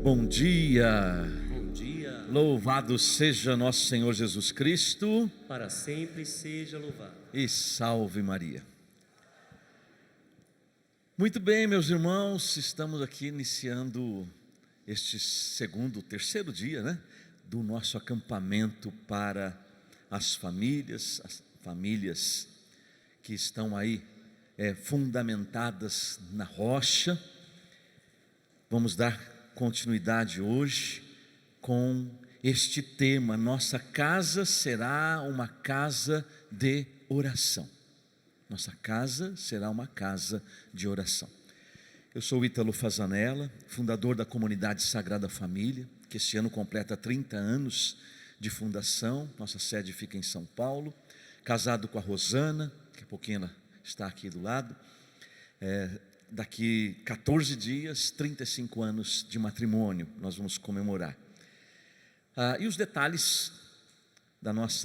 Bom dia, Bom dia, louvado seja nosso Senhor Jesus Cristo para sempre seja louvado. e salve Maria. Muito bem, meus irmãos, estamos aqui iniciando este terceiro dia, do nosso acampamento para as famílias que estão aí fundamentadas na rocha. Vamos dar continuidade hoje com este tema: nossa casa será uma casa de oração. Nossa casa será uma casa de oração. Eu sou Ítalo Fazanella, fundador da comunidade Sagrada Família, que este ano completa 30 anos de fundação. Nossa sede fica em São Paulo. Casado com a Rosana, daqui a pouquinho ela está aqui do lado. Daqui 14 dias, 35 anos de matrimônio, nós vamos comemorar. E os detalhes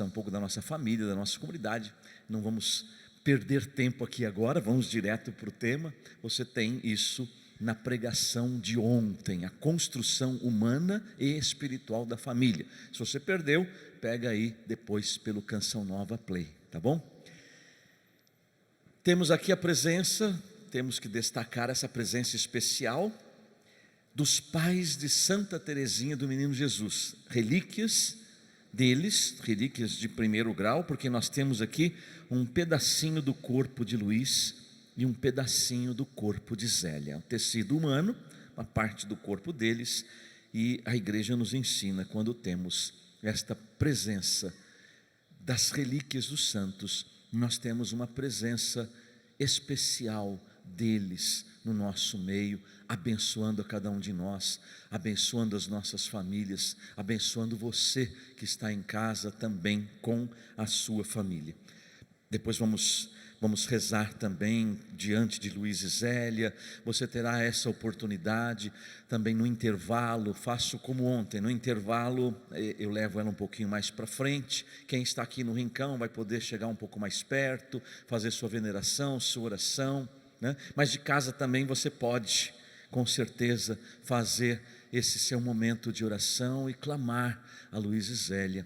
um pouco da nossa família, da nossa comunidade, não vamos perder tempo aqui agora, vamos direto para o tema. Você tem isso na pregação de ontem, a construção humana e espiritual da família. Se você perdeu, pega aí depois pelo Canção Nova Play, tá bom? Temos aqui a presença, temos que destacar essa presença especial dos pais de Santa Teresinha do Menino Jesus, relíquias deles, relíquias de primeiro grau, porque nós temos aqui um pedacinho do corpo de Luís e um pedacinho do corpo de Zélia, um tecido humano, uma parte do corpo deles, e a igreja nos ensina, quando temos esta presença das relíquias dos santos, nós temos uma presença especial deles no nosso meio, abençoando a cada um de nós, abençoando as nossas famílias, abençoando você que está em casa também com a sua família. Depois vamos rezar também diante de Luís e Zélia. Você terá essa oportunidade também no intervalo. Faço como ontem, no intervalo eu levo ela um pouquinho mais para frente. Quem está aqui no rincão vai poder chegar um pouco mais perto, fazer sua veneração, sua oração, mas de casa também você pode, com certeza, fazer esse seu momento de oração e clamar a Luís e Zélia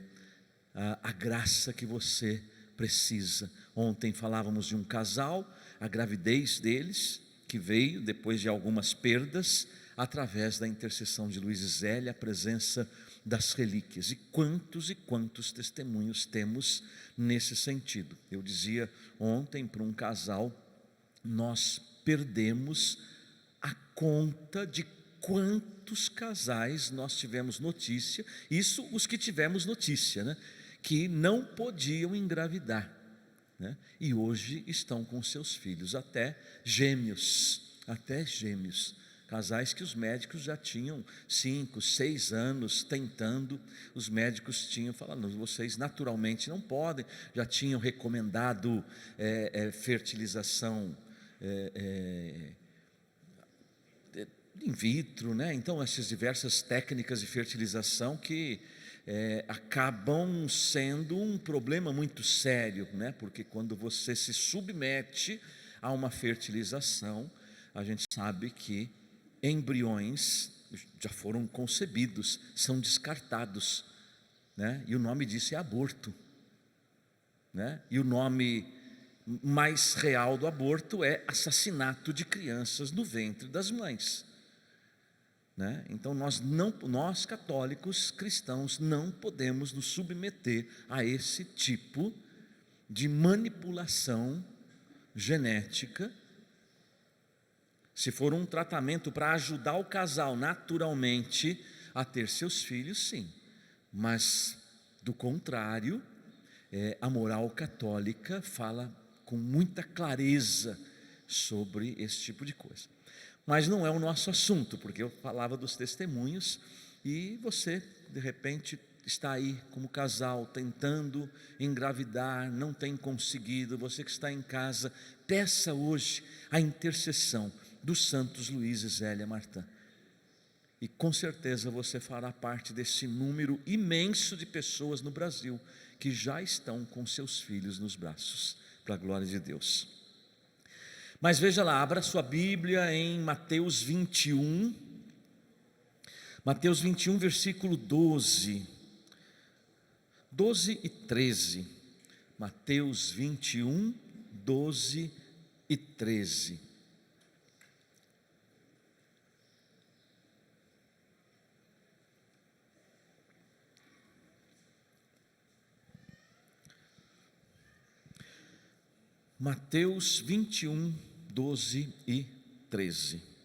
a graça que você precisa. Ontem falávamos de um casal, a gravidez deles, que veio depois de algumas perdas, através da intercessão de Luís e Zélia, a presença das relíquias. E quantos testemunhos temos nesse sentido. Eu dizia ontem para um casal, nós perdemos a conta de quantos casais nós tivemos notícia, isso os que tivemos notícia, que não podiam engravidar, e hoje estão com seus filhos, até gêmeos, casais que os médicos já tinham 5, 6 anos tentando. Os médicos tinham falado: vocês naturalmente não podem, já tinham recomendado fertilização in vitro, então essas diversas técnicas de fertilização que acabam sendo um problema muito sério, porque quando você se submete a uma fertilização, a gente sabe que embriões já foram concebidos, são descartados, e o nome disso é aborto, e o nome mais real do aborto é assassinato de crianças no ventre das mães, Então nós católicos cristãos não podemos nos submeter a esse tipo de manipulação genética. Se for um tratamento para ajudar o casal naturalmente a ter seus filhos, sim, mas do contrário, a moral católica fala com muita clareza sobre esse tipo de coisa. Mas não é o nosso assunto, porque eu falava dos testemunhos, e você de repente está aí como casal tentando engravidar, não tem conseguido. Você que está em casa, peça hoje a intercessão dos santos Luís e Zélia Martã, e com certeza você fará parte desse número imenso de pessoas no Brasil que já estão com seus filhos nos braços, para a glória de Deus. Mas veja lá, abra sua Bíblia em Mateus 21. Mateus 21, versículo 12 e 13. Mateus 21, 12 e 13. Mateus 21, 12 e 13.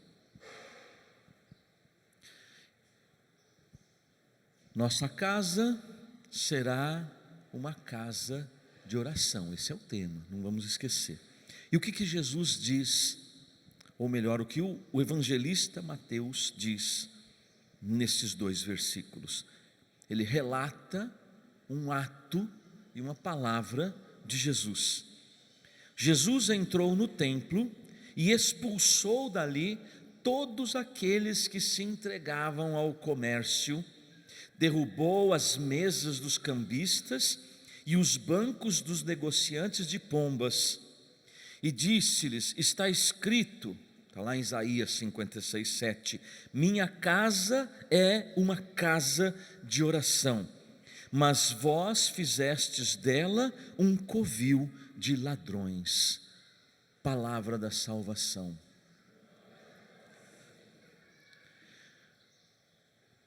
Nossa casa será uma casa de oração, esse é o tema, não vamos esquecer. E o que Jesus diz, ou melhor, o que o evangelista Mateus diz nesses dois versículos? Ele relata um ato e uma palavra de Jesus. Jesus entrou no templo e expulsou dali todos aqueles que se entregavam ao comércio, derrubou as mesas dos cambistas e os bancos dos negociantes de pombas, e disse-lhes: está escrito, está lá em Isaías 56, 7, minha casa é uma casa de oração, mas vós fizestes dela um covil de ladrões. Palavra da salvação.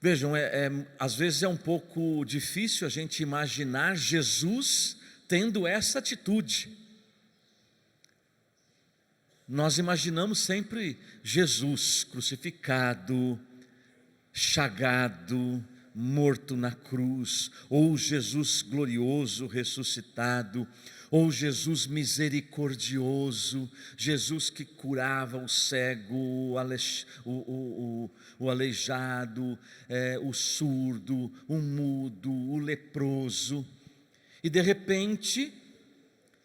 Vejam, às vezes é um pouco difícil a gente imaginar Jesus tendo essa atitude. Nós imaginamos sempre Jesus crucificado, chagado, morto na cruz, ou Jesus glorioso ressuscitado, ou Jesus misericordioso, Jesus que curava o cego, o aleijado, o surdo, o mudo, o leproso. E de repente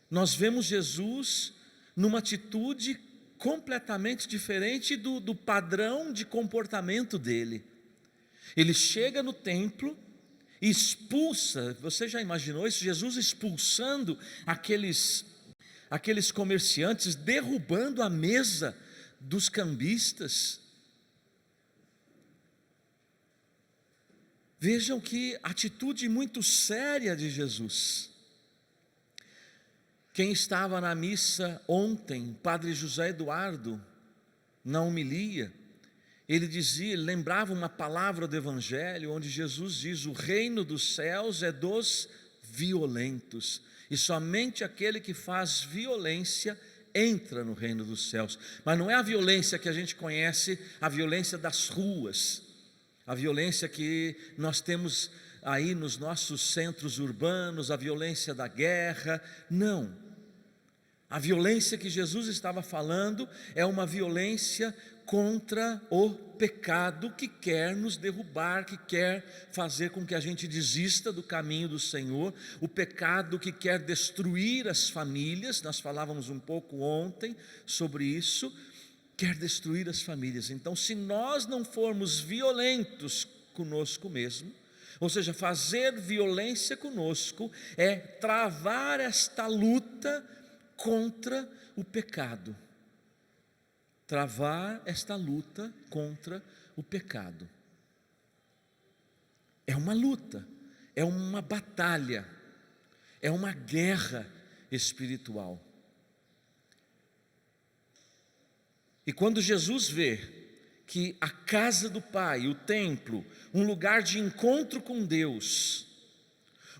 nós vemos Jesus numa atitude completamente diferente do padrão de comportamento dele. Ele chega no templo e expulsa, você já imaginou isso? Jesus expulsando aqueles comerciantes, derrubando a mesa dos cambistas. Vejam que atitude muito séria de Jesus. Quem estava na missa ontem, Padre José Eduardo, na homilia, ele dizia, ele lembrava uma palavra do Evangelho, onde Jesus diz: o reino dos céus é dos violentos, e somente aquele que faz violência entra no reino dos céus. Mas não é a violência que a gente conhece, a violência das ruas, a violência que nós temos aí nos nossos centros urbanos, a violência da guerra. Não, a violência que Jesus estava falando é uma violência contra o pecado que quer nos derrubar, que quer fazer com que a gente desista do caminho do Senhor, o pecado que quer destruir as famílias. Nós falávamos um pouco ontem sobre isso, quer destruir as famílias. Então, se nós não formos violentos conosco mesmo, ou seja, fazer violência conosco é travar esta luta contra o pecado. Travar esta luta contra o pecado. É uma luta, é uma batalha, é uma guerra espiritual. E quando Jesus vê que a casa do Pai, o templo, um lugar de encontro com Deus,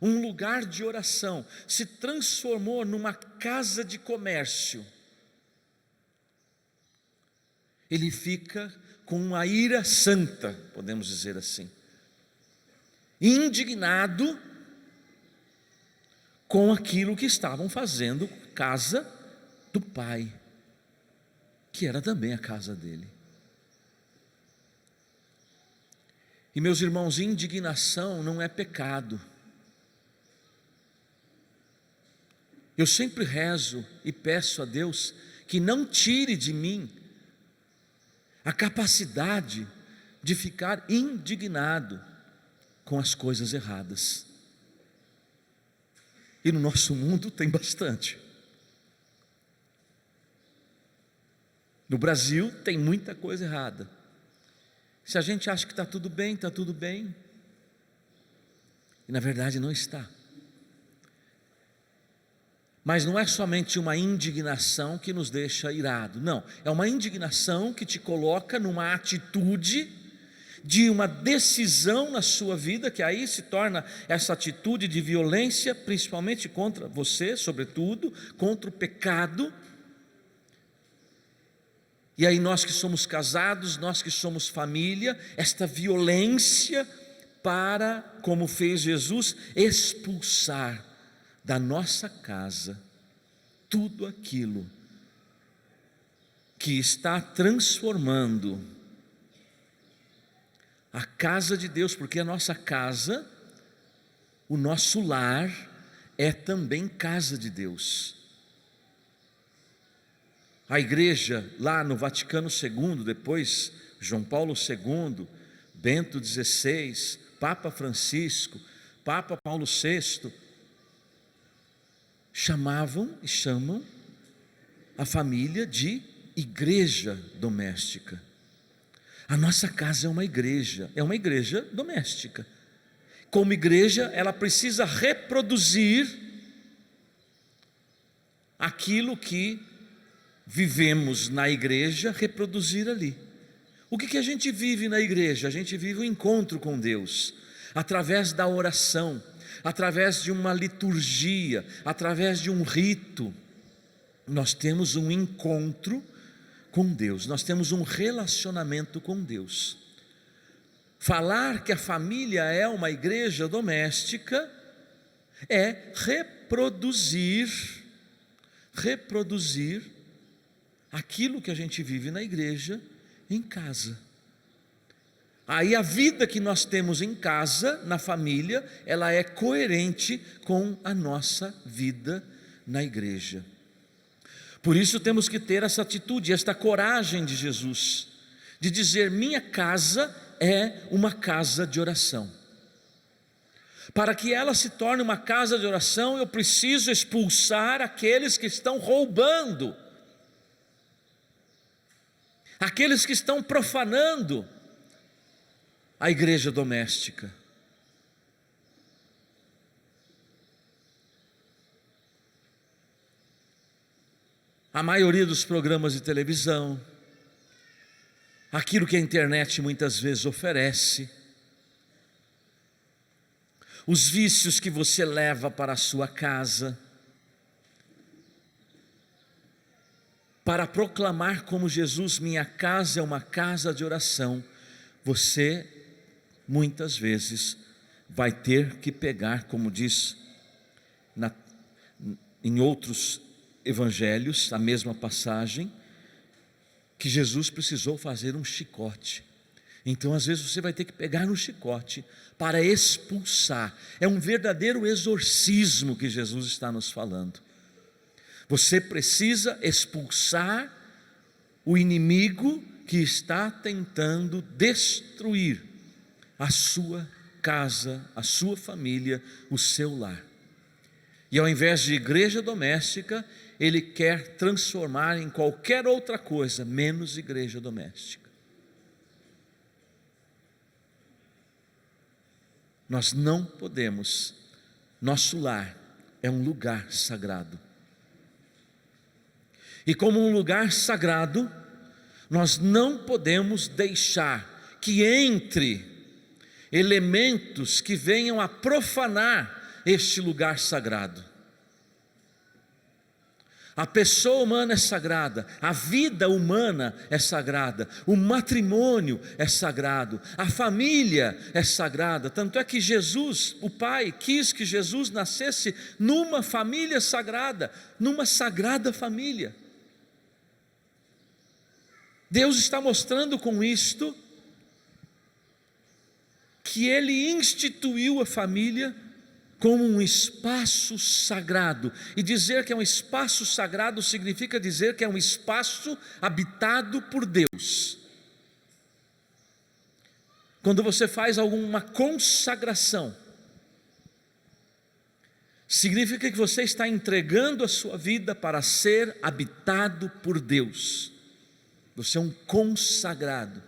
um lugar de oração, se transformou numa casa de comércio, ele fica com uma ira santa, podemos dizer assim, indignado com aquilo que estavam fazendo casa do Pai, que era também a casa dele. E meus irmãos, indignação não é pecado. Eu sempre rezo e peço a Deus que não tire de mim a capacidade de ficar indignado com as coisas erradas. E no nosso mundo tem bastante. No Brasil tem muita coisa errada. Se a gente acha que está tudo bem, está tudo bem, e na verdade não está. Mas não é somente uma indignação que nos deixa irado, não, é uma indignação que te coloca numa atitude de uma decisão na sua vida, que aí se torna essa atitude de violência, principalmente contra você, sobretudo, contra o pecado. E aí nós que somos casados, nós que somos família, esta violência para, como fez Jesus, expulsar da nossa casa tudo aquilo que está transformando a casa de Deus, porque a nossa casa, o nosso lar, é também casa de Deus. A igreja lá no Vaticano II, depois João Paulo II, Bento XVI, Papa Francisco, Papa Paulo VI, chamavam e chamam a família de igreja doméstica. A nossa casa é uma igreja doméstica. Como igreja, ela precisa reproduzir aquilo que vivemos na igreja, reproduzir ali. O que a gente vive na igreja? A gente vive o encontro com Deus, através da oração, através de uma liturgia, através de um rito. Nós temos um encontro com Deus, nós temos um relacionamento com Deus. Falar que a família é uma igreja doméstica é reproduzir aquilo que a gente vive na igreja em casa. Aí a vida que nós temos em casa, na família, ela é coerente com a nossa vida na igreja. Por isso temos que ter essa atitude, esta coragem de Jesus, de dizer: minha casa é uma casa de oração. Para que ela se torne uma casa de oração, eu preciso expulsar aqueles que estão roubando, aqueles que estão profanando a igreja doméstica. A maioria dos programas de televisão, aquilo que a internet muitas vezes oferece, os vícios que você leva para a sua casa, para proclamar como Jesus: minha casa é uma casa de oração, você muitas vezes vai ter que pegar, como diz em outros evangelhos, a mesma passagem, que Jesus precisou fazer um chicote. Então às vezes você vai ter que pegar no chicote para expulsar. É um verdadeiro exorcismo que Jesus está nos falando. Você precisa expulsar o inimigo que está tentando destruir a sua casa, a sua família, o seu lar. E ao invés de igreja doméstica, ele quer transformar em qualquer outra coisa, menos igreja doméstica. Nós não podemos, nosso lar é um lugar sagrado. E como um lugar sagrado, nós não podemos deixar que entre elementos que venham a profanar este lugar sagrado. A pessoa humana é sagrada, a vida humana é sagrada, o matrimônio é sagrado, a família é sagrada. Tanto é que Jesus, o Pai, quis que Jesus nascesse numa família sagrada, numa sagrada família. Deus está mostrando com isto que Ele instituiu a família como um espaço sagrado. E dizer que é um espaço sagrado significa dizer que é um espaço habitado por Deus. Quando você faz alguma consagração, significa que você está entregando a sua vida para ser habitado por Deus. Você é um consagrado.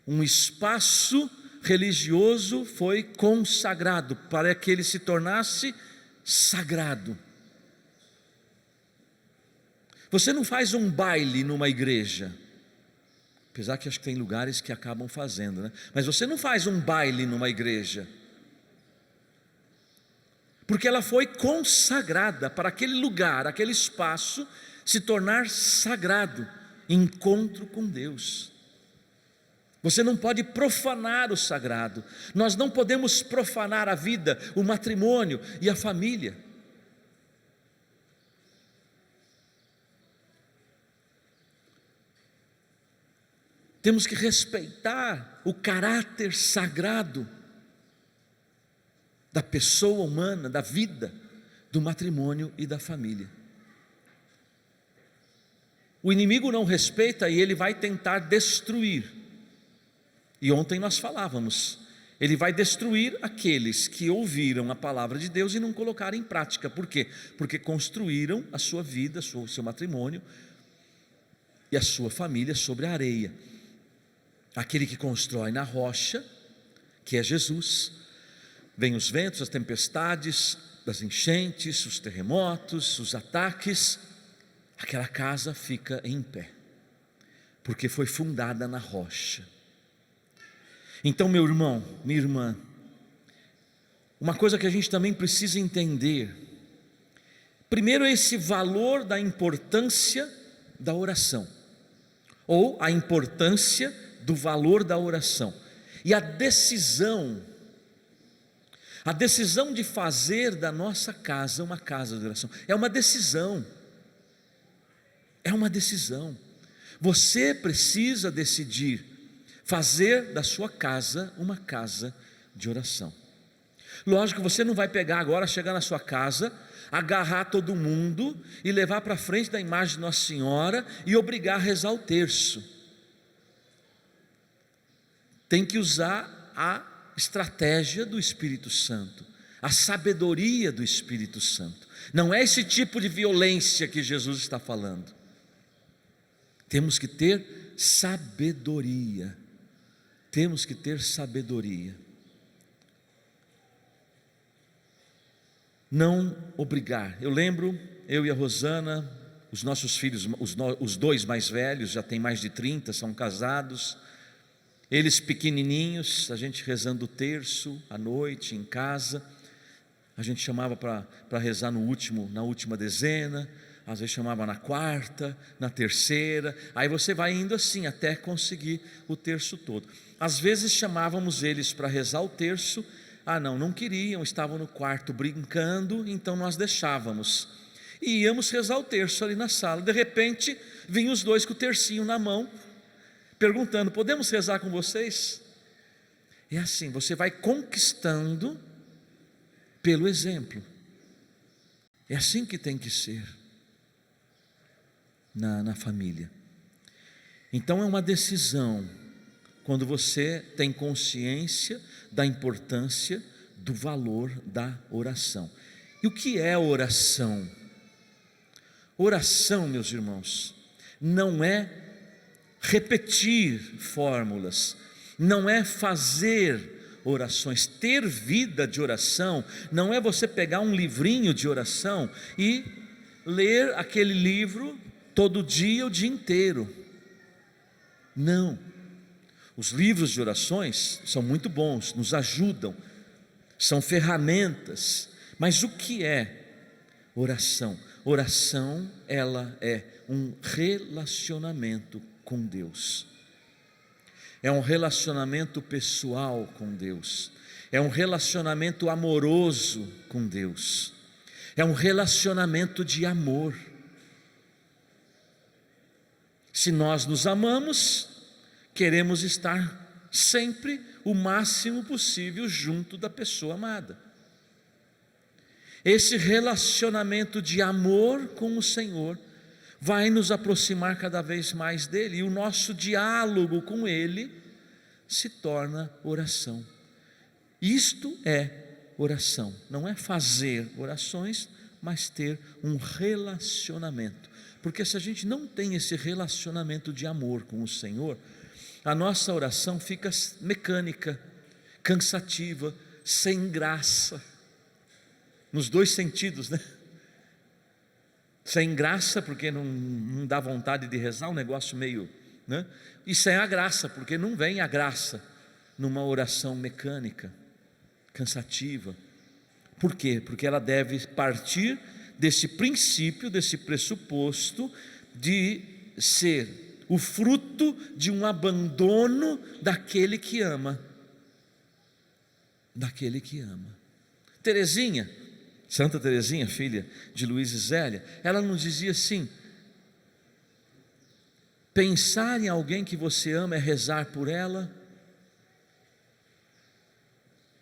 um espaço religioso foi consagrado para que ele se tornasse sagrado. Você não faz um baile numa igreja, apesar que acho que tem lugares que acabam fazendo, né? Mas você não faz um baile numa igreja, porque ela foi consagrada para aquele lugar, aquele espaço se tornar sagrado, encontro com Deus. Você não pode profanar o sagrado. Nós não podemos profanar a vida, o matrimônio e a família. Temos que respeitar o caráter sagrado da pessoa humana, da vida, do matrimônio e da família. O inimigo não respeita e ele vai tentar destruir. E ontem nós falávamos, ele vai destruir aqueles que ouviram a palavra de Deus e não colocaram em prática. Por quê? Porque construíram a sua vida, o seu matrimônio e a sua família sobre a areia. Aquele que constrói na rocha, que é Jesus, vem os ventos, as tempestades, as enchentes, os terremotos, os ataques, aquela casa fica em pé, porque foi fundada na rocha. Então, meu irmão, minha irmã, uma coisa que a gente também precisa entender, primeiro é esse valor da importância da oração, ou a importância do valor da oração, e a decisão de fazer da nossa casa uma casa de oração, é uma decisão, você precisa decidir fazer da sua casa uma casa de oração. Lógico que você não vai pegar agora, chegar na sua casa, agarrar todo mundo e levar para frente da imagem de Nossa Senhora e obrigar a rezar o terço. Tem que usar a estratégia do Espírito Santo, a sabedoria do Espírito Santo. Não é esse tipo de violência que Jesus está falando. Temos que ter sabedoria. Temos que ter sabedoria. Não obrigar. Eu lembro, eu e a Rosana, os nossos filhos, os dois mais velhos, já têm mais de 30, são casados. Eles pequenininhos, a gente rezando o terço à noite em casa. A gente chamava para rezar na última dezena. Às vezes chamava na quarta, na terceira. Aí você vai indo assim até conseguir o terço todo. Às vezes chamávamos eles para rezar o terço. Não queriam, estavam no quarto brincando, então nós deixávamos. E íamos rezar o terço ali na sala. De repente, vinham os dois com o tercinho na mão, perguntando: podemos rezar com vocês? É assim, você vai conquistando pelo exemplo. É assim que tem que ser na família. Então é uma decisão, quando você tem consciência da importância do valor da oração. E o que é oração? Oração, meus irmãos, não é repetir fórmulas, não é fazer orações. Ter vida de oração não é você pegar um livrinho de oração e ler aquele livro todo dia, o dia inteiro. Não. Os livros de orações são muito bons, nos ajudam, são ferramentas. Mas o que é oração? Oração, ela é um relacionamento com Deus. É um relacionamento pessoal com Deus. É um relacionamento amoroso com Deus. É um relacionamento de amor. Se nós nos amamos, queremos estar sempre o máximo possível junto da pessoa amada. Esse relacionamento de amor com o Senhor vai nos aproximar cada vez mais dele, e o nosso diálogo com ele se torna oração. Isto é oração, não é fazer orações, mas ter um relacionamento. Porque se a gente não tem esse relacionamento de amor com o Senhor, a nossa oração fica mecânica, cansativa, sem graça, nos dois sentidos, né? Sem graça, porque não dá vontade de rezar, um negócio meio, né? E sem a graça, porque não vem a graça numa oração mecânica, cansativa. Por quê? Porque ela deve partir desse princípio, desse pressuposto de ser o fruto de um abandono daquele que ama. Daquele que ama. Teresinha, Santa Teresinha, filha de Luiz e Zélia, ela nos dizia assim: pensar em alguém que você ama é rezar por ela.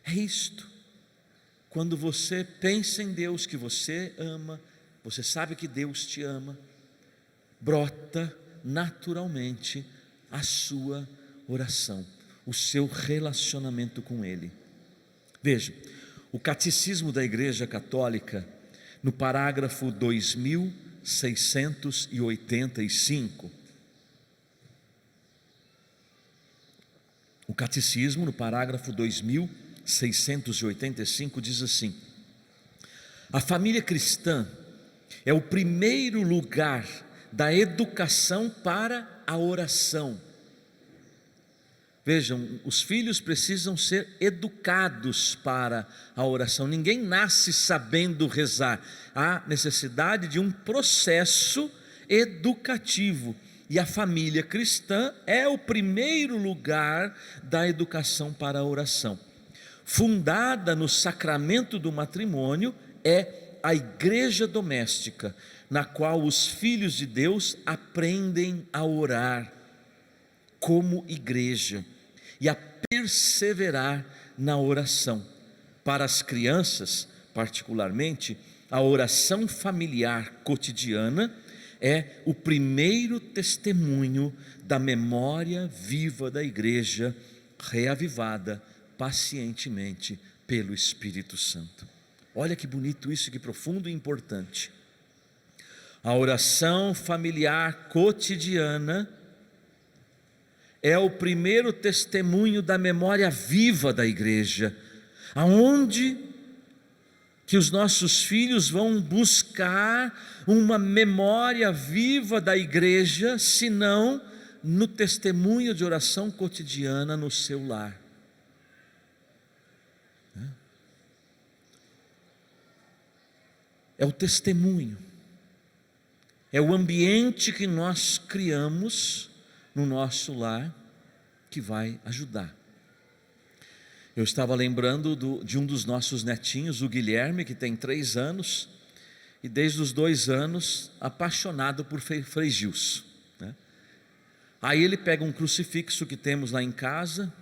É isto. Quando você pensa em Deus que você ama, você sabe que Deus te ama, brota naturalmente a sua oração, o seu relacionamento com Ele. Veja, o Catecismo da Igreja Católica, no parágrafo 2685, o Catecismo, no parágrafo 2685, diz assim: a família cristã é o primeiro lugar da educação para a oração. Vejam, os filhos precisam ser educados para a oração. Ninguém nasce sabendo rezar. Há necessidade de um processo educativo. E a família cristã é o primeiro lugar da educação para a oração. Fundada no sacramento do matrimônio, é a igreja doméstica, na qual os filhos de Deus aprendem a orar como igreja e a perseverar na oração. Para as crianças, particularmente, a oração familiar cotidiana é o primeiro testemunho da memória viva da igreja, reavivada pacientemente pelo Espírito Santo. Olha que bonito isso, que profundo e importante. A oração familiar cotidiana é o primeiro testemunho da memória viva da igreja, aonde que os nossos filhos vão buscar uma memória viva da igreja, senão no testemunho de oração cotidiana no seu lar. É o testemunho, é o ambiente que nós criamos no nosso lar que vai ajudar. Eu estava lembrando de um dos nossos netinhos, o Guilherme, que tem 3 anos, e desde os 2 anos, apaixonado por Frei Gilson, né? Aí ele pega um crucifixo que temos lá em casa,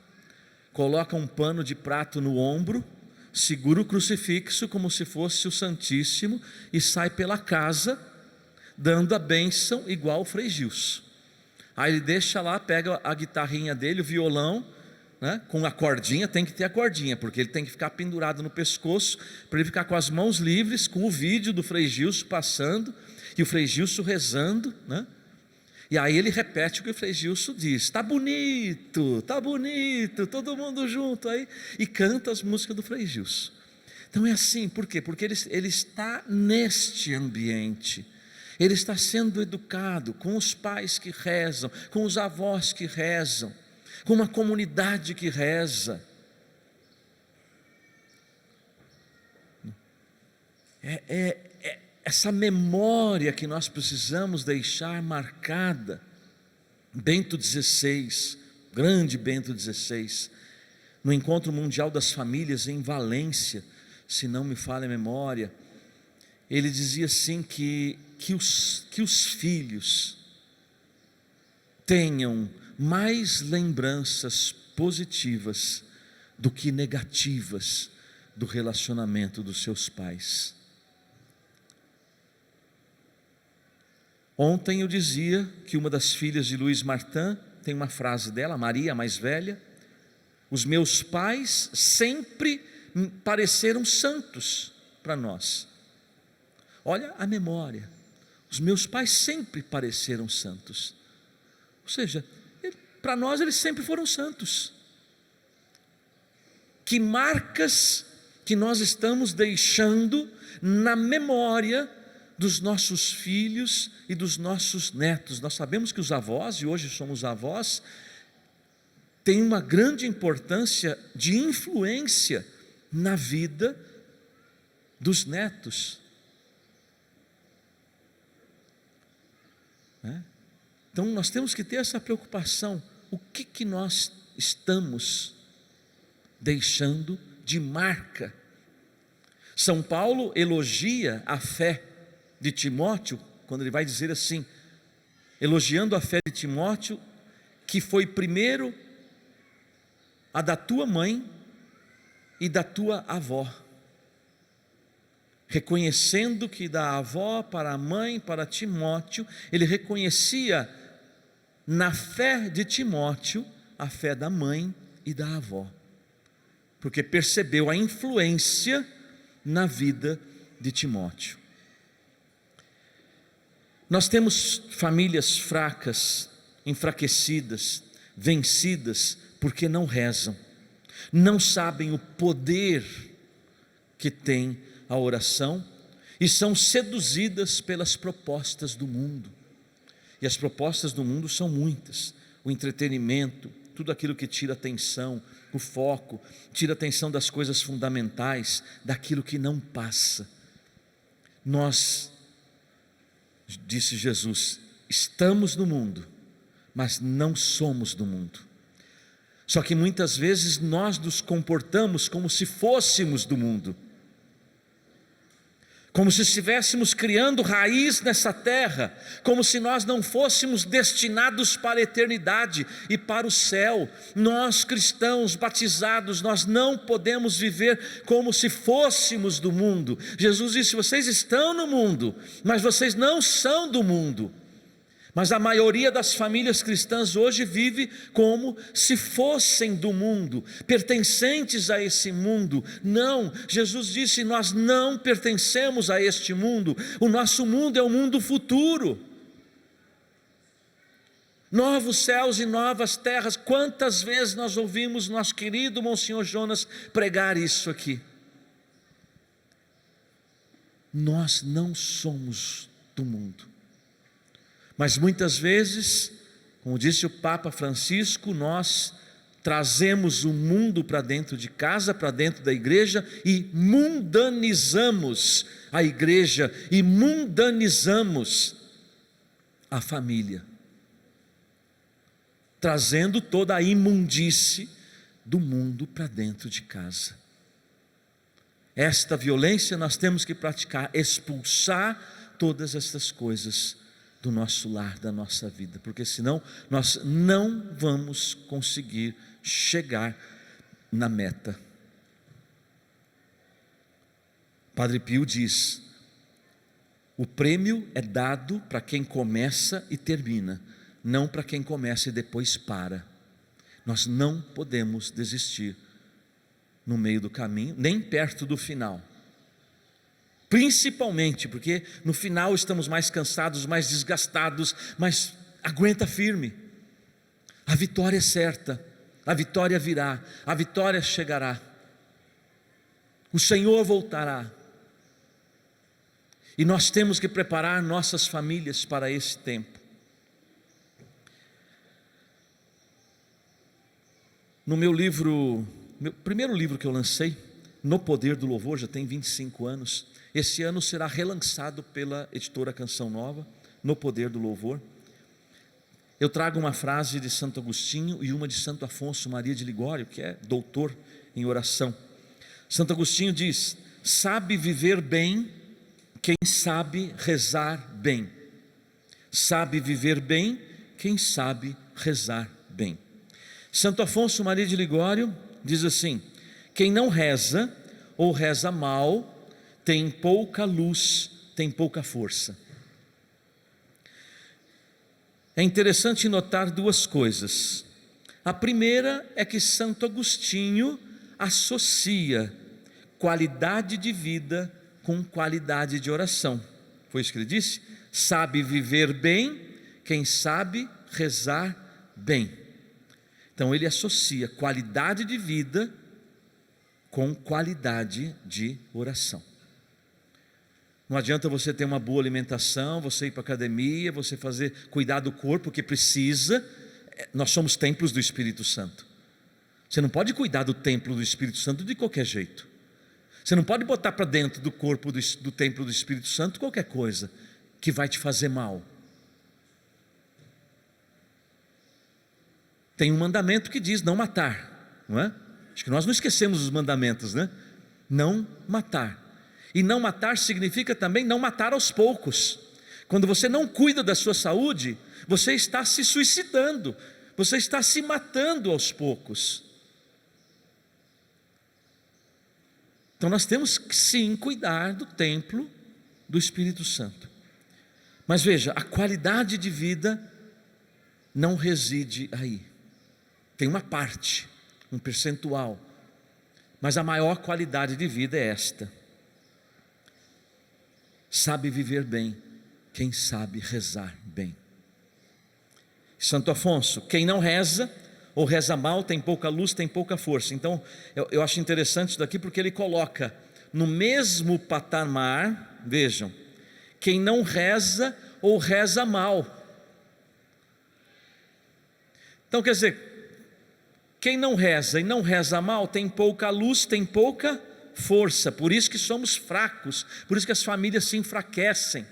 coloca um pano de prato no ombro, segura o crucifixo como se fosse o Santíssimo e sai pela casa, dando a bênção igual o Frei Gilson. Aí ele deixa lá, pega a guitarrinha dele, o violão, né, com a cordinha, tem que ter a cordinha, porque ele tem que ficar pendurado no pescoço, para ele ficar com as mãos livres, com o vídeo do Frei Gilson passando, e o Frei Gilson rezando, né? E aí ele repete o que o Frei Gilson diz: está bonito, todo mundo junto aí, e canta as músicas do Frei Gilson. Então é assim, por quê? Porque ele está neste ambiente, ele está sendo educado com os pais que rezam, com os avós que rezam, com uma comunidade que reza. Essa memória que nós precisamos deixar marcada. Bento XVI, grande Bento XVI, no Encontro Mundial das Famílias em Valência, se não me falha a memória, ele dizia assim que os filhos tenham mais lembranças positivas do que negativas do relacionamento dos seus pais. Ontem eu dizia que uma das filhas de Luiz Martin tem uma frase dela, Maria, a mais velha: os meus pais sempre pareceram santos para nós. Olha a memória, os meus pais sempre pareceram santos. Ou seja, para nós eles sempre foram santos. Que marcas que nós estamos deixando na memória dos nossos filhos e dos nossos netos. Nós sabemos que os avós, e hoje somos avós, têm uma grande importância de influência na vida dos netos. Então nós temos que ter essa preocupação. O que nós estamos deixando de marca? São Paulo elogia a fé de Timóteo, quando ele vai dizer assim, elogiando a fé de Timóteo, que foi primeiro a da tua mãe e da tua avó, reconhecendo que da avó para a mãe, para Timóteo, ele reconhecia na fé de Timóteo a fé da mãe e da avó, porque percebeu a influência na vida de Timóteo. Nós temos famílias fracas, enfraquecidas, vencidas, porque não rezam, não sabem o poder que tem a oração e são seduzidas pelas propostas do mundo. E as propostas do mundo são muitas: o entretenimento, tudo aquilo que tira atenção, o foco, tira atenção das coisas fundamentais, daquilo que não passa. Nós, disse Jesus, estamos no mundo, mas não somos do mundo. Só que muitas vezes nós nos comportamos como se fôssemos do mundo, como se estivéssemos criando raiz nessa terra, como se nós não fôssemos destinados para a eternidade e para o céu. Nós cristãos batizados, nós não podemos viver como se fôssemos do mundo. Jesus disse: vocês estão no mundo, mas vocês não são do mundo. Mas a maioria das famílias cristãs hoje vive como se fossem do mundo, pertencentes a esse mundo. Não, Jesus disse: nós não pertencemos a este mundo, o nosso mundo é o mundo futuro. Novos céus e novas terras. Quantas vezes nós ouvimos nosso querido Monsenhor Jonas pregar isso aqui? Nós não somos do mundo. Mas muitas vezes, como disse o Papa Francisco, nós trazemos o mundo para dentro de casa, para dentro da igreja, e mundanizamos a igreja, e mundanizamos a família, trazendo toda a imundície do mundo para dentro de casa. Esta violência nós temos que praticar, expulsar todas essas coisas do nosso lar, da nossa vida, porque senão nós não vamos conseguir chegar na meta. Padre Pio diz: o prêmio é dado para quem começa e termina, não para quem começa e depois para. Nós não podemos desistir no meio do caminho, nem perto do final. Principalmente porque no final estamos mais cansados, mais desgastados, mas aguenta firme. A vitória é certa, a vitória virá, a vitória chegará. O Senhor voltará. E nós temos que preparar nossas famílias para esse tempo. No meu livro, meu primeiro livro que eu lancei, No Poder do Louvor, já tem 25 anos. Esse ano será relançado pela editora Canção Nova, No Poder do Louvor. Eu trago uma frase de Santo Agostinho e uma de Santo Afonso Maria de Ligório, que é doutor em oração. Santo Agostinho diz: sabe viver bem quem sabe rezar bem. Sabe viver bem quem sabe rezar bem. Santo Afonso Maria de Ligório diz assim: quem não reza ou reza mal tem pouca luz, tem pouca força. É interessante notar duas coisas. A primeira é que Santo Agostinho associa qualidade de vida com qualidade de oração. Foi isso que ele disse? Sabe viver bem quem sabe rezar bem. Então ele associa qualidade de vida com qualidade de oração. Não adianta você ter uma boa alimentação, você ir para a academia, você cuidar do corpo que precisa. Nós somos templos do Espírito Santo. Você não pode cuidar do templo do Espírito Santo de qualquer jeito. Você não pode botar para dentro do corpo do templo do Espírito Santo qualquer coisa que vai te fazer mal. Tem um mandamento que diz não matar, não é? Acho que nós não esquecemos os mandamentos, né? Não matar. E não matar significa também não matar aos poucos. Quando você não cuida da sua saúde, você está se suicidando, você está se matando aos poucos. Então nós temos que sim cuidar do templo do Espírito Santo. Mas veja, a qualidade de vida não reside aí. Tem uma parte, um percentual, mas a maior qualidade de vida é esta: sabe viver bem quem sabe rezar bem. Santo Afonso: quem não reza ou reza mal tem pouca luz, tem pouca força. Então eu acho interessante isso daqui, porque ele coloca no mesmo patamar, vejam, quem não reza ou reza mal. Então quer dizer, quem não reza e não reza mal tem pouca luz, tem pouca força. Por isso que somos fracos, por isso que as famílias se enfraquecem.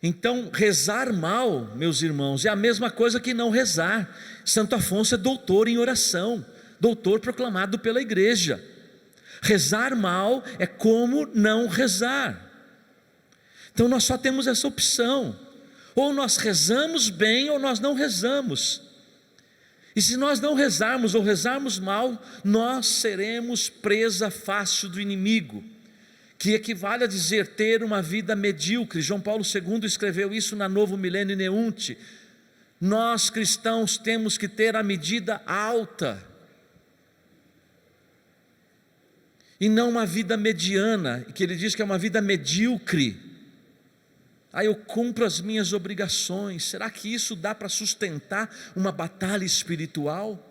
Então rezar mal, meus irmãos, é a mesma coisa que não rezar. Santo Afonso é doutor em oração, doutor proclamado pela igreja. Rezar mal é como não rezar. Então nós só temos essa opção: ou nós rezamos bem ou nós não rezamos. E se nós não rezarmos ou rezarmos mal, nós seremos presa fácil do inimigo, que equivale a dizer ter uma vida medíocre. João Paulo II escreveu isso na Novo Milênio Neunte. Nós cristãos temos que ter a medida alta, e não uma vida mediana, que ele diz que é uma vida medíocre. Eu cumpro as minhas obrigações. Será que isso dá para sustentar uma batalha espiritual?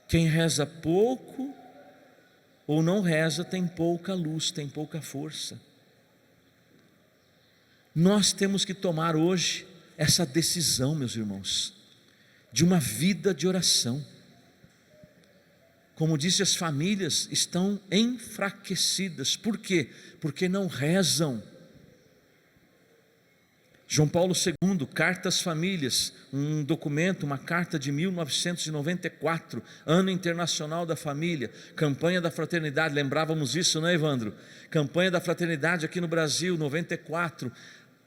Quem reza pouco ou não reza tem pouca luz, tem pouca força. Nós temos que tomar hoje essa decisão, meus irmãos, de uma vida de oração. Como disse, as famílias estão enfraquecidas. Por quê? Porque não rezam. João Paulo II, Carta às Famílias, um documento, uma carta de 1994, Ano Internacional da Família, campanha da fraternidade. Lembrávamos isso, não é, Evandro? Campanha da fraternidade aqui no Brasil, 94,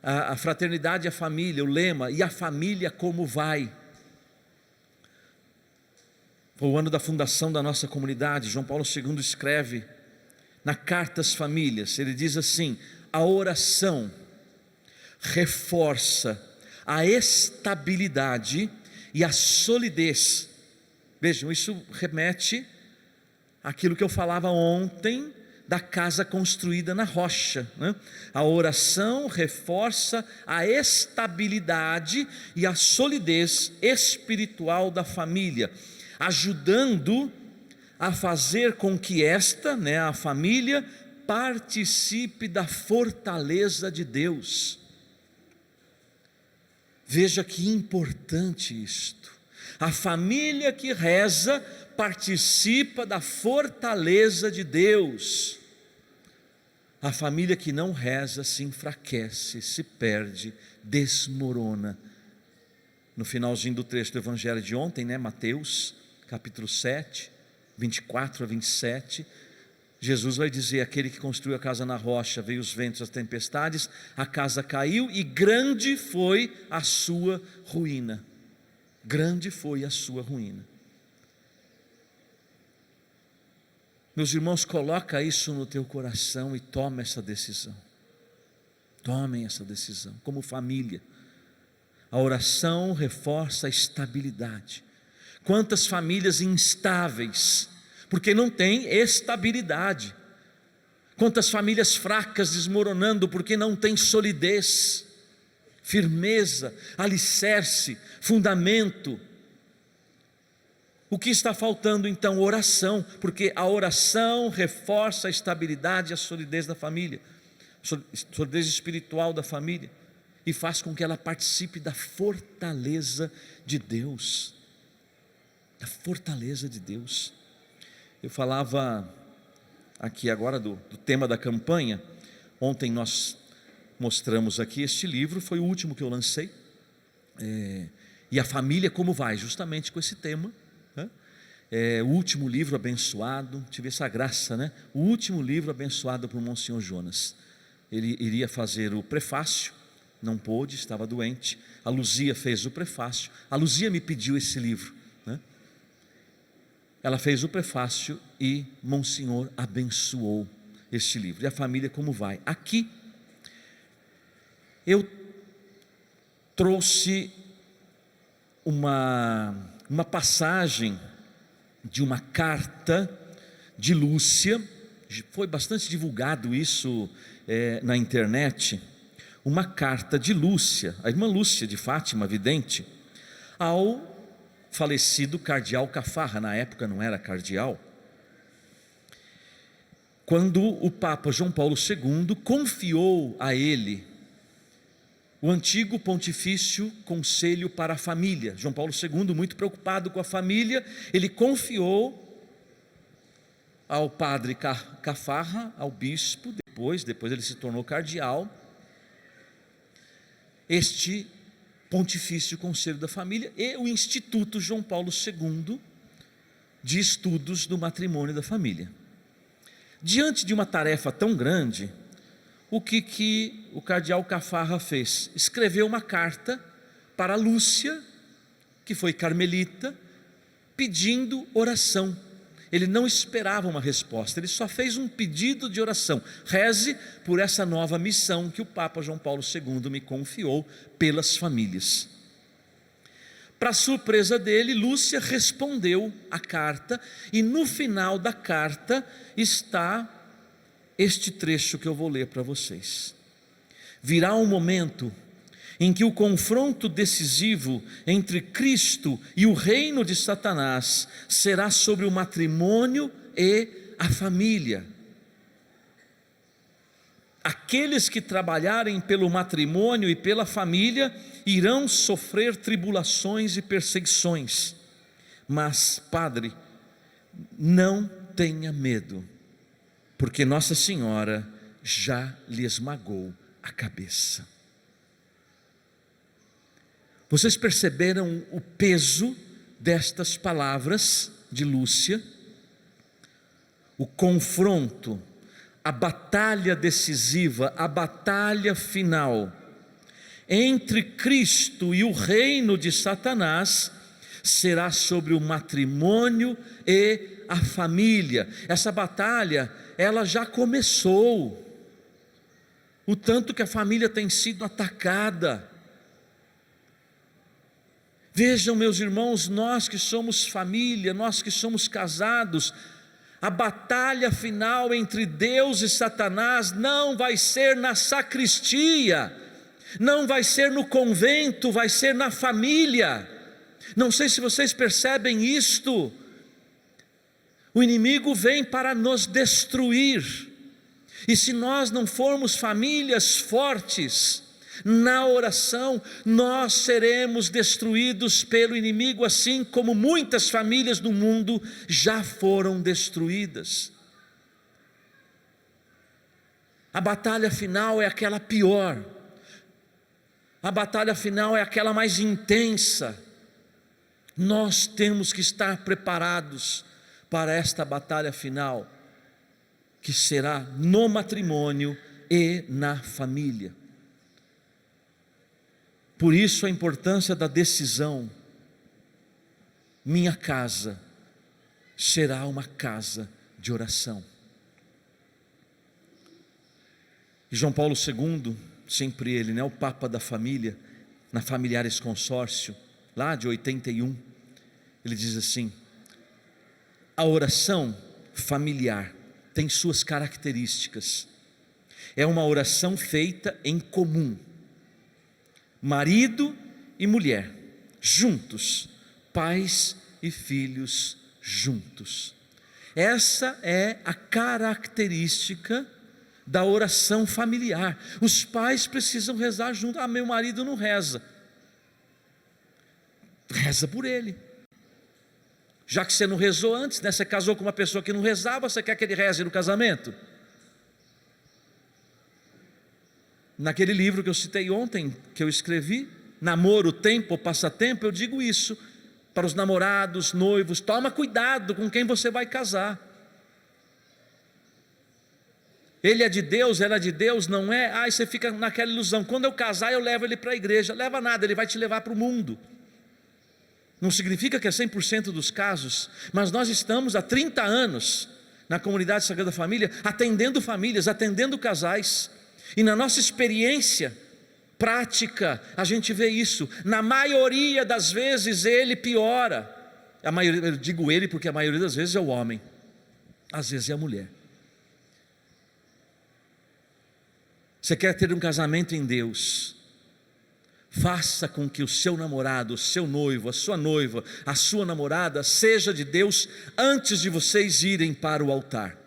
a fraternidade e a família, o lema: e a família como vai? Foi o ano da fundação da nossa comunidade. João Paulo II escreve na Carta às Famílias, ele diz assim: a oração reforça a estabilidade e a solidez. Vejam, isso remete àquilo que eu falava ontem da casa construída na rocha, né? A oração reforça a estabilidade e a solidez espiritual da família, ajudando a fazer com que esta, a família, participe da fortaleza de Deus. Veja que importante isto. A família que reza participa da fortaleza de Deus. A família que não reza se enfraquece, se perde, desmorona. No finalzinho do trecho do evangelho de ontem, Mateus capítulo 7, 24 a 27, Jesus vai dizer: aquele que construiu a casa na rocha, veio os ventos, as tempestades, a casa caiu e grande foi a sua ruína. Grande foi a sua ruína. Meus irmãos, coloca isso no teu coração e toma essa decisão. Tomem essa decisão, como família. A oração reforça a estabilidade. Quantas famílias instáveis, porque não tem estabilidade. Quantas famílias fracas desmoronando, porque não tem solidez. firmeza, alicerce, fundamento. O que está faltando então? Oração, porque a oração reforça a estabilidade e a solidez da família, solidez espiritual da família, e faz com que ela participe da fortaleza de Deus. A fortaleza de Deus. Eu falava aqui agora do tema da campanha. Ontem nós mostramos aqui este livro, foi o último que eu lancei, e a família como vai, justamente com esse tema, né? O último livro abençoado, tive essa graça, né? O último livro abençoado por Monsenhor Jonas. Ele iria fazer o prefácio, não pôde, estava doente. A Luzia fez o prefácio. A Luzia me pediu esse livro, né? Ela fez o prefácio e Monsenhor abençoou este livro. E a família como vai? Aqui eu trouxe uma passagem de uma carta de Lúcia. Foi bastante divulgado isso na internet. Uma carta de Lúcia, a irmã Lúcia de Fátima, vidente, ao falecido cardeal Cafarra. Na época não era cardeal, quando o Papa João Paulo II confiou a ele o antigo Pontifício Conselho para a Família. João Paulo II, muito preocupado com a família, ele confiou ao padre Cafarra, ao bispo, depois ele se tornou cardeal, este Pontifício Conselho da Família e o Instituto João Paulo II de Estudos do Matrimônio e da Família. Diante de uma tarefa tão grande, o que o cardeal Cafarra fez? Escreveu uma carta para Lúcia, que foi carmelita, pedindo oração. Ele não esperava uma resposta, ele só fez um pedido de oração: reze por essa nova missão que o Papa João Paulo II me confiou pelas famílias. Para surpresa dele, Lúcia respondeu a carta, e no final da carta está este trecho que eu vou ler para vocês. Virá um momento em que o confronto decisivo entre Cristo e o reino de Satanás será sobre o matrimônio e a família. Aqueles que trabalharem pelo matrimônio e pela família irão sofrer tribulações e perseguições, mas, padre, não tenha medo, porque Nossa Senhora já lhe esmagou a cabeça. Vocês perceberam o peso destas palavras de Lúcia? O confronto, a batalha decisiva, a batalha final entre Cristo e o reino de Satanás será sobre o matrimônio e a família. Essa batalha, ela já começou. O tanto que a família tem sido atacada. Vejam, meus irmãos, nós que somos família, nós que somos casados, a batalha final entre Deus e Satanás não vai ser na sacristia, não vai ser no convento, vai ser na família. Não sei se vocês percebem isto. O inimigo vem para nos destruir, e se nós não formos famílias fortes na oração, nós seremos destruídos pelo inimigo, assim como muitas famílias do mundo já foram destruídas. A batalha final é aquela pior, a batalha final é aquela mais intensa. Nós temos que estar preparados para esta batalha final, que será no matrimônio e na família. Por isso a importância da decisão: minha casa será uma casa de oração. E João Paulo II, sempre ele, o Papa da família, na Familiares Consórcio, lá de 81, ele diz assim: a oração familiar tem suas características. É uma oração feita em comum, marido e mulher, juntos, pais e filhos juntos. Essa é a característica da oração familiar. Os pais precisam rezar junto. Ah, meu marido não reza. Reza por ele. Já que você não rezou antes, né? Você casou com uma pessoa que não rezava, você quer que ele reze no casamento? Naquele livro que eu citei ontem, que eu escrevi, Namoro, Tempo, Passatempo, eu digo isso para os namorados, noivos: toma cuidado com quem você vai casar. Ele é de Deus, ela é de Deus, não é? Aí você fica naquela ilusão: quando eu casar eu levo ele para a igreja. Leva nada, ele vai te levar para o mundo. Não significa que é 100% dos casos, mas nós estamos há 30 anos na comunidade Sagrada Família, atendendo famílias, atendendo casais, e na nossa experiência prática, a gente vê isso. Na maioria das vezes ele piora. Eu digo ele porque a maioria das vezes é o homem, às vezes é a mulher. Você quer ter um casamento em Deus? Faça com que o seu namorado, o seu noivo, a sua noiva, a sua namorada seja de Deus antes de vocês irem para o altar.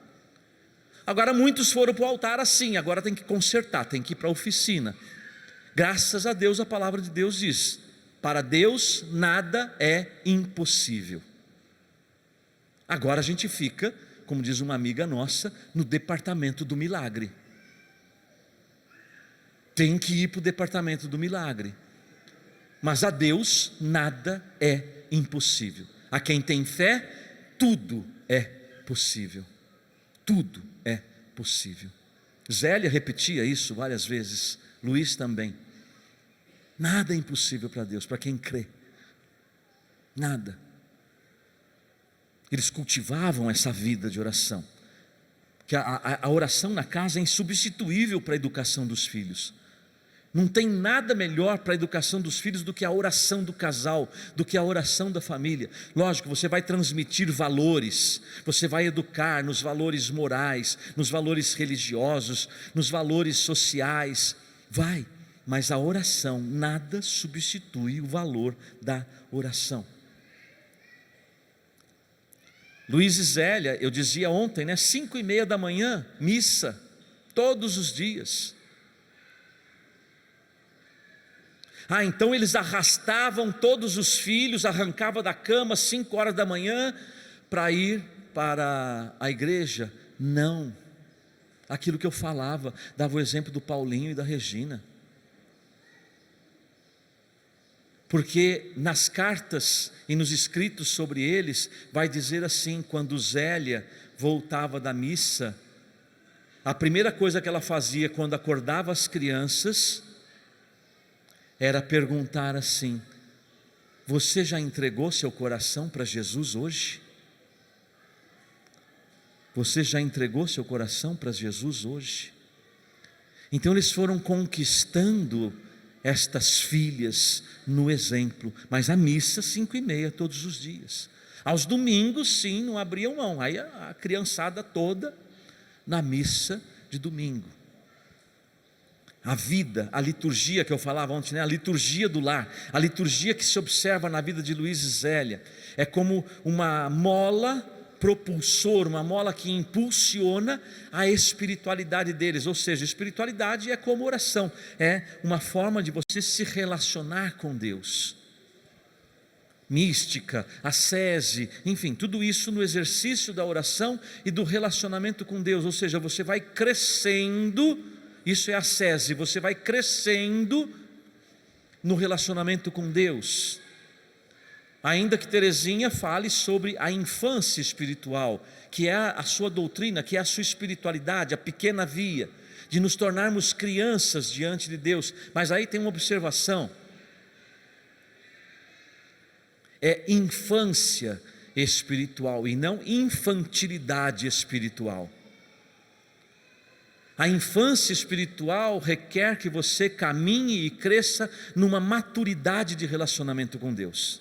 Agora muitos foram para o altar assim, agora tem que consertar, tem que ir para a oficina. Graças a Deus a palavra de Deus diz: para Deus nada é impossível. Agora a gente fica, como diz uma amiga nossa, no departamento do milagre. Tem que ir para o departamento do milagre. Mas a Deus nada é impossível. A quem tem fé, tudo é possível. Tudo é possível. Zélia repetia isso várias vezes, Luiz também. Nada é impossível para Deus, para quem crê. Nada. Eles cultivavam essa vida de oração. Que a oração na casa é insubstituível para a educação dos filhos. Não tem nada melhor para a educação dos filhos do que a oração do casal, do que a oração da família. Lógico, você vai transmitir valores, você vai educar nos valores morais, nos valores religiosos, nos valores sociais, vai, mas a oração, nada substitui o valor da oração. Luiz e Zélia, eu dizia ontem, 5:30 da manhã, missa, todos os dias. Então eles arrastavam todos os filhos, arrancavam da cama 5 horas da manhã para ir para a igreja. Não, aquilo que eu falava, dava o exemplo do Paulinho e da Regina. Porque nas cartas e nos escritos sobre eles, vai dizer assim: quando Zélia voltava da missa, a primeira coisa que ela fazia quando acordava as crianças, era perguntar assim: você já entregou seu coração para Jesus hoje? Você já entregou seu coração para Jesus hoje? Então eles foram conquistando estas filhas no exemplo, mas a missa 5:30 todos os dias. Aos domingos sim, não abriam mão, aí a criançada toda na missa de domingo. A vida, a liturgia que eu falava ontem, a liturgia do lar, a liturgia que se observa na vida de Luiz e Zélia, é como uma mola propulsor, uma mola que impulsiona a espiritualidade deles. Ou seja, espiritualidade é como oração, é uma forma de você se relacionar com Deus. Mística, ascese, enfim, tudo isso no exercício da oração e do relacionamento com Deus. Ou seja, você vai crescendo. Isso é ascese, você vai crescendo no relacionamento com Deus. Ainda que Teresinha fale sobre a infância espiritual, que é a sua doutrina, que é a sua espiritualidade, a pequena via, de nos tornarmos crianças diante de Deus. Mas aí tem uma observação: é infância espiritual e não infantilidade espiritual. A infância espiritual requer que você caminhe e cresça numa maturidade de relacionamento com Deus.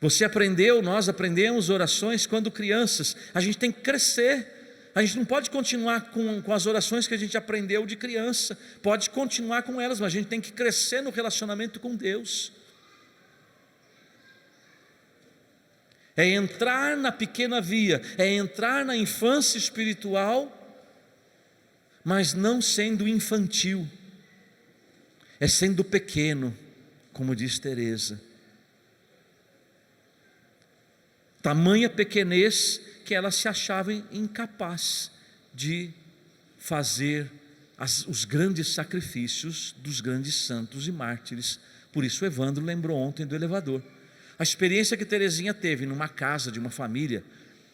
Você aprendeu, nós aprendemos orações quando crianças. A gente tem que crescer, A gente não pode continuar com as orações que a gente aprendeu de criança, pode continuar com elas, mas a gente tem que crescer no relacionamento com Deus. É entrar na pequena via, é entrar na infância espiritual, mas não sendo infantil, é sendo pequeno, como diz Teresa. Tamanha pequenez que ela se achava incapaz de fazer os grandes sacrifícios dos grandes santos e mártires. Por isso o Evandro lembrou ontem do elevador. A experiência que Teresinha teve numa casa de uma família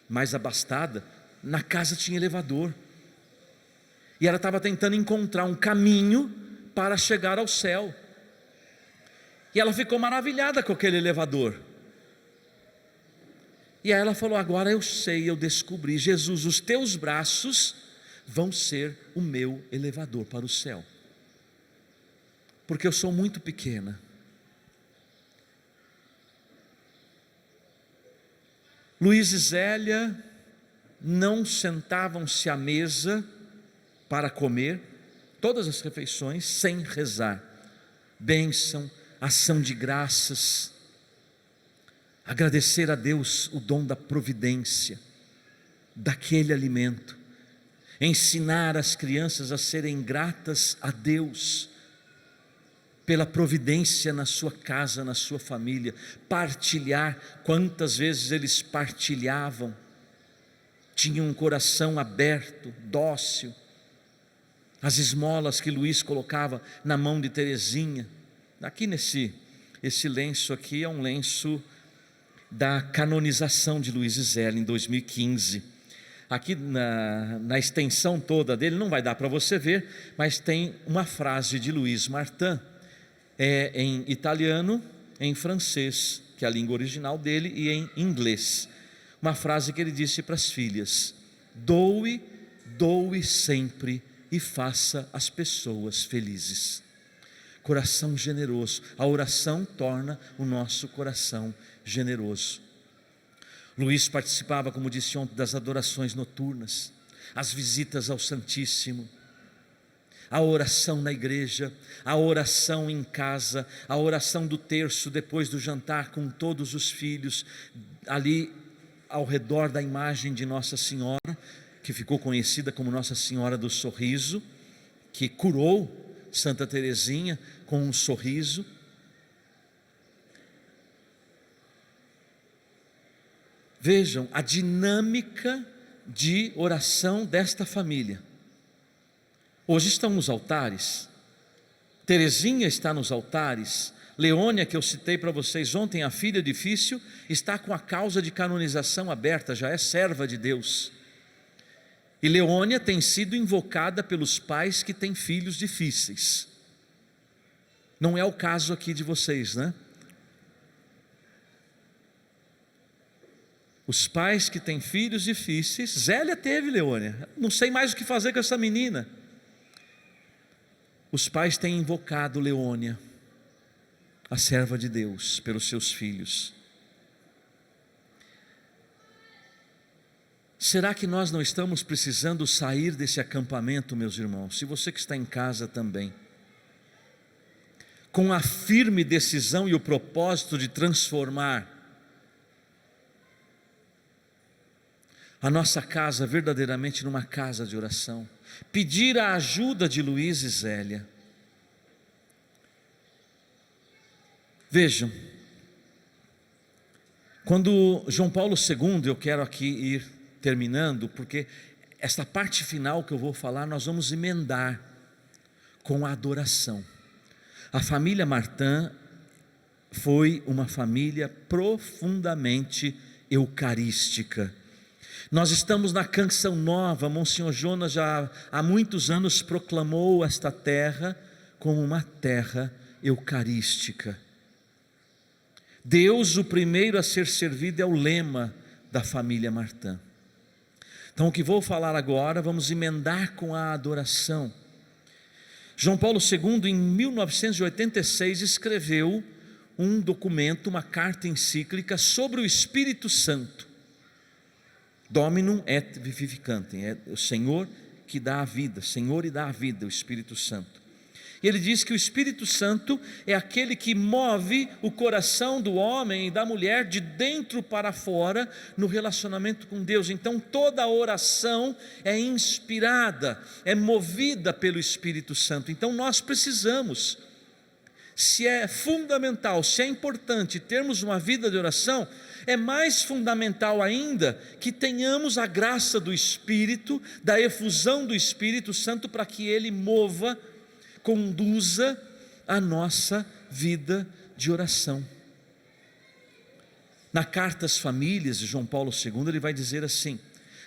mais abastada, na casa tinha elevador. E ela estava tentando encontrar um caminho para chegar ao céu. E ela ficou maravilhada com aquele elevador. E aí ela falou: agora eu sei, eu descobri, Jesus, os teus braços vão ser o meu elevador para o céu. Porque eu sou muito pequena. Luiz e Zélia não sentavam-se à mesa para comer todas as refeições sem rezar. Bênção, ação de graças, agradecer a Deus o dom da providência, daquele alimento, ensinar as crianças a serem gratas a Deus, pela providência na sua casa, na sua família, partilhar, quantas vezes eles partilhavam, tinham um coração aberto, dócil, as esmolas que Luiz colocava na mão de Teresinha. Aqui esse lenço aqui é um lenço da canonização de Luiz e Zélia em 2015. Aqui na extensão toda dele, não vai dar para você ver, mas tem uma frase de Luiz Martin, em italiano, em francês, que é a língua original dele, e em inglês. Uma frase que ele disse para as filhas: doe sempre e faça as pessoas felizes. Coração generoso, a oração torna o nosso coração generoso. Luiz participava, como disse ontem, das adorações noturnas, as visitas ao Santíssimo, a oração na igreja, a oração em casa, a oração do terço depois do jantar com todos os filhos, ali ao redor da imagem de Nossa Senhora, que ficou conhecida como Nossa Senhora do Sorriso, que curou Santa Teresinha com um sorriso. Vejam a dinâmica de oração desta família. Hoje estão nos altares, Teresinha está nos altares, Leônia, que eu citei para vocês ontem, a filha difícil, está com a causa de canonização aberta, já é serva de Deus. E Leônia tem sido invocada pelos pais que têm filhos difíceis. Não é o caso aqui de vocês, né? Os pais que têm filhos difíceis, Zélia teve, Leônia, não sei mais o que fazer com essa menina. Os pais têm invocado Leônia, a serva de Deus, pelos seus filhos. Será que nós não estamos precisando sair desse acampamento, meus irmãos? Se você que está em casa também, com a firme decisão e o propósito de transformar a nossa casa verdadeiramente numa casa de oração, pedir a ajuda de Luiz e Zélia. Vejam, quando João Paulo II, eu quero aqui ir terminando, porque esta parte final que eu vou falar, nós vamos emendar com a adoração. A família Martin foi uma família profundamente eucarística. Nós estamos na Canção Nova, Monsenhor Jonas já há muitos anos proclamou esta terra como uma terra eucarística. Deus, o primeiro a ser servido, é o lema da família Martin. Então o que vou falar agora, vamos emendar com a adoração. João Paulo II, em 1986, escreveu um documento, uma carta encíclica sobre o Espírito Santo. Dominum et vivificantem, é o Senhor que dá a vida, Senhor e dá a vida, o Espírito Santo. E ele diz que o Espírito Santo é aquele que move o coração do homem e da mulher de dentro para fora no relacionamento com Deus. Então toda oração é inspirada, é movida pelo Espírito Santo. Então nós precisamos, se é fundamental, se é importante termos uma vida de oração, é mais fundamental ainda que tenhamos a graça do Espírito, da efusão do Espírito Santo, para que Ele mova, conduza a nossa vida de oração. Na carta às famílias de João Paulo II, ele vai dizer assim: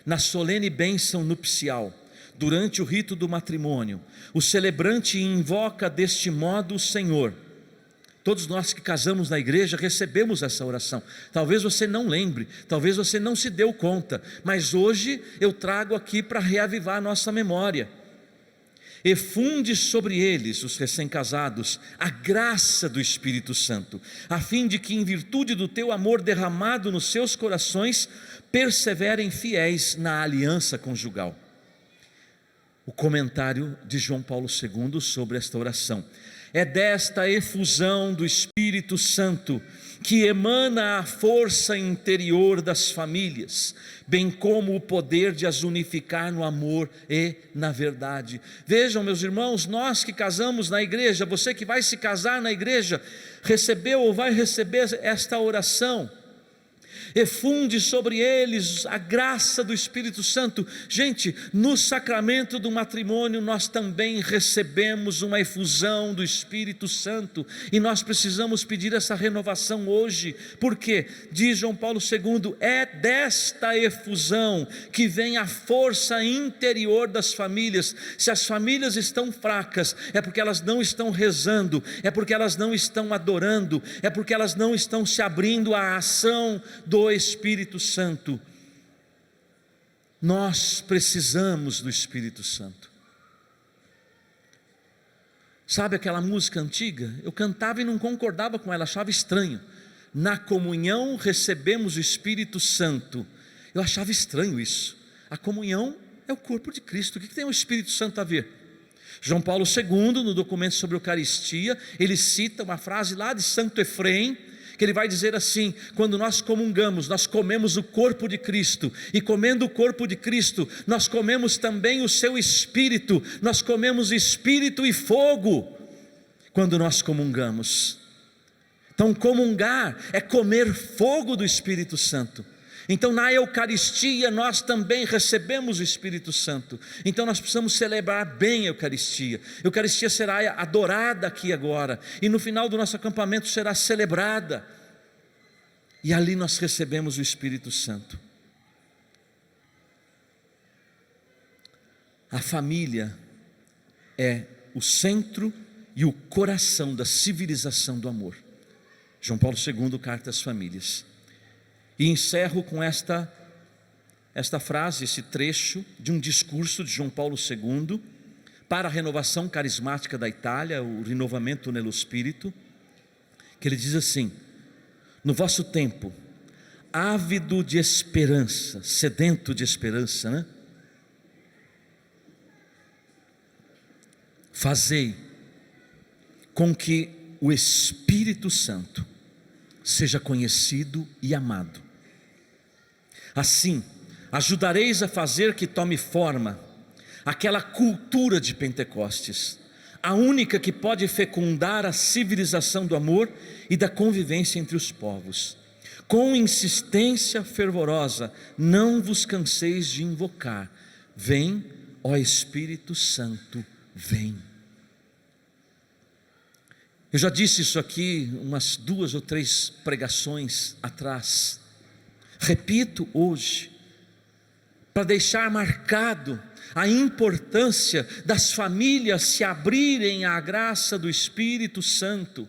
na solene bênção nupcial, durante o rito do matrimônio, o celebrante invoca deste modo o Senhor. Todos nós que casamos na igreja recebemos essa oração. Talvez você não lembre, talvez você não se deu conta, mas hoje eu trago aqui para reavivar a nossa memória. Efunde sobre eles, os recém-casados, a graça do Espírito Santo, a fim de que, em virtude do teu amor derramado nos seus corações, perseverem fiéis na aliança conjugal. O comentário de João Paulo II sobre esta oração: é desta efusão do Espírito Santo que emana a força interior das famílias, bem como o poder de as unificar no amor e na verdade. Vejam, meus irmãos, nós que casamos na igreja, você que vai se casar na igreja, recebeu ou vai receber esta oração. Efunde sobre eles a graça do Espírito Santo. Gente, no sacramento do matrimônio nós também recebemos uma efusão do Espírito Santo, e nós precisamos pedir essa renovação hoje, porque diz João Paulo II, é desta efusão que vem a força interior das famílias. Se as famílias estão fracas, é porque elas não estão rezando, é porque elas não estão adorando, é porque elas não estão se abrindo à ação do Espírito Santo. Nós precisamos do Espírito Santo. Sabe aquela música antiga? Eu cantava e não concordava com ela, achava estranho. Na comunhão recebemos o Espírito Santo. Eu achava estranho isso. A comunhão é o corpo de Cristo. O que tem o Espírito Santo a ver? João Paulo II, no documento sobre a Eucaristia, ele cita uma frase lá de Santo Efrem, que ele vai dizer assim: quando nós comungamos, nós comemos o corpo de Cristo, e comendo o corpo de Cristo, nós comemos também o seu Espírito, nós comemos Espírito e fogo, quando nós comungamos. Então comungar é comer fogo do Espírito Santo. Então na Eucaristia nós também recebemos o Espírito Santo. Então nós precisamos celebrar bem a Eucaristia. A Eucaristia será adorada aqui agora, e no final do nosso acampamento será celebrada, e ali nós recebemos o Espírito Santo. A família é o centro e o coração da civilização do amor. João Paulo II, carta às famílias. E encerro com esta frase, esse trecho de um discurso de João Paulo II para a renovação carismática da Itália, o Rinnovamento nello Spirito, que ele diz assim: no vosso tempo, ávido de esperança, sedento de esperança, né? Fazei com que o Espírito Santo seja conhecido e amado. Assim, ajudareis a fazer que tome forma aquela cultura de Pentecostes, a única que pode fecundar a civilização do amor e da convivência entre os povos. Com insistência fervorosa, não vos canseis de invocar: vem, ó Espírito Santo, vem. Eu já disse isso aqui umas 2 ou 3 pregações atrás. Repito hoje, para deixar marcado a importância das famílias se abrirem à graça do Espírito Santo.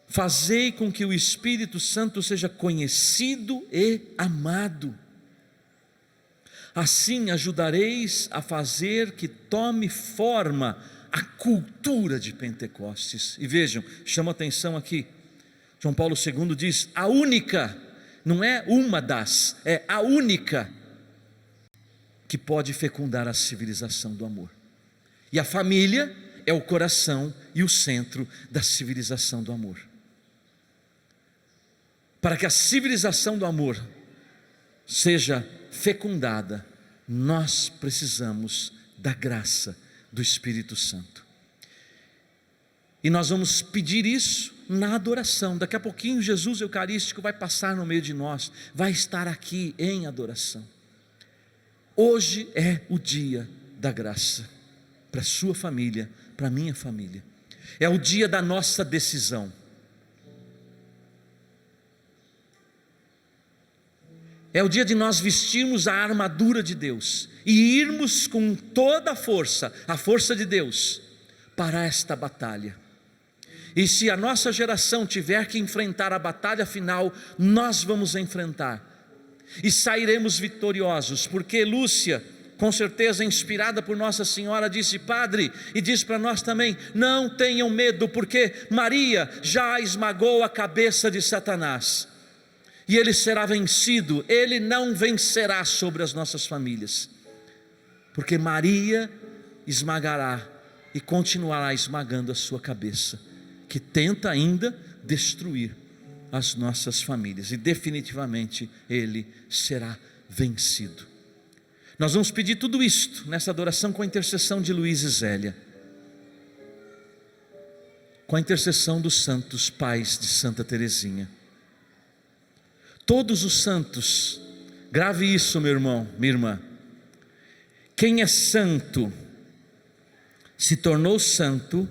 Fazei com que o Espírito Santo seja conhecido e amado. Assim ajudareis a fazer que tome forma a cultura de Pentecostes. E vejam, chama atenção aqui, João Paulo II diz: a única não é uma das, é a única que pode fecundar a civilização do amor. E a família é o coração e o centro da civilização do amor. Para que a civilização do amor seja fecundada, nós precisamos da graça do Espírito Santo. E nós vamos pedir isso na adoração. Daqui a pouquinho Jesus Eucarístico vai passar no meio de nós, vai estar aqui em adoração. Hoje é o dia da graça, para a sua família, para a minha família. É o dia da nossa decisão. É o dia de nós vestirmos a armadura de Deus e irmos com toda a força de Deus, para esta batalha. E se a nossa geração tiver que enfrentar a batalha final, nós vamos enfrentar. E sairemos vitoriosos, porque Lúcia, com certeza inspirada por Nossa Senhora, disse: Padre, e diz para nós também, não tenham medo, porque Maria já esmagou a cabeça de Satanás. E ele será vencido, ele não vencerá sobre as nossas famílias. Porque Maria esmagará e continuará esmagando a sua cabeça, que tenta ainda destruir as nossas famílias, e definitivamente ele será vencido. Nós vamos pedir tudo isto nessa adoração com a intercessão de Luiz e Zélia, com a intercessão dos santos pais de Santa Teresinha. Todos os santos, grave isso, meu irmão, minha irmã. Quem é santo se tornou santo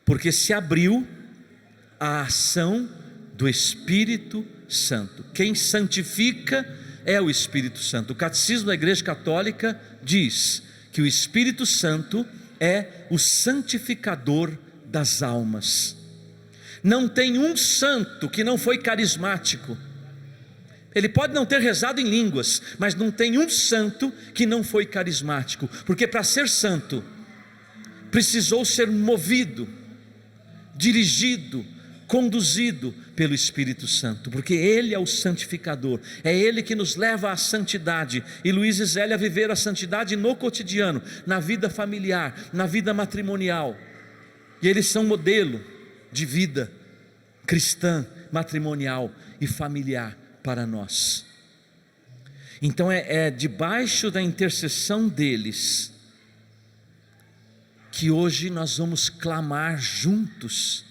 porque se abriu à ação do Espírito Santo. Quem santifica é o Espírito Santo. O Catecismo da Igreja Católica diz que o Espírito Santo é o santificador das almas. Não tem um santo que não foi carismático. Ele pode não ter rezado em línguas, mas não tem um santo que não foi carismático, porque para ser santo precisou ser movido, dirigido, conduzido pelo Espírito Santo, porque Ele é o santificador, é Ele que nos leva à santidade. E Luiz e Zélia viveram a santidade no cotidiano, na vida familiar, na vida matrimonial, e eles são modelo de vida cristã, matrimonial e familiar para nós. Então é debaixo da intercessão deles que hoje nós vamos clamar juntos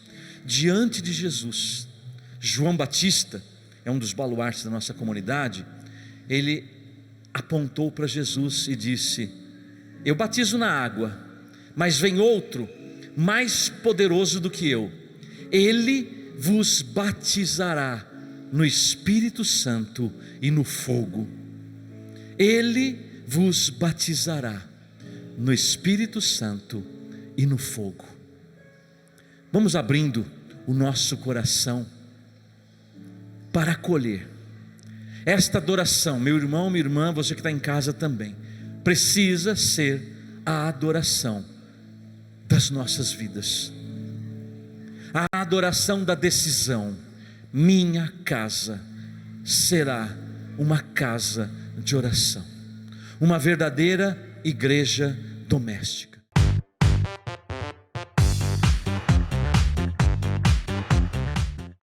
diante de Jesus. João Batista é um dos baluartes da nossa comunidade. Ele apontou para Jesus e disse: eu batizo na água, mas vem outro mais poderoso do que eu. Ele vos batizará no Espírito Santo e no fogo. Ele vos batizará no Espírito Santo e no fogo. Vamos abrindo o nosso coração para acolher esta adoração. Meu irmão, minha irmã, você que está em casa também, precisa ser a adoração das nossas vidas, a adoração da decisão. Minha casa será uma casa de oração, uma verdadeira igreja doméstica.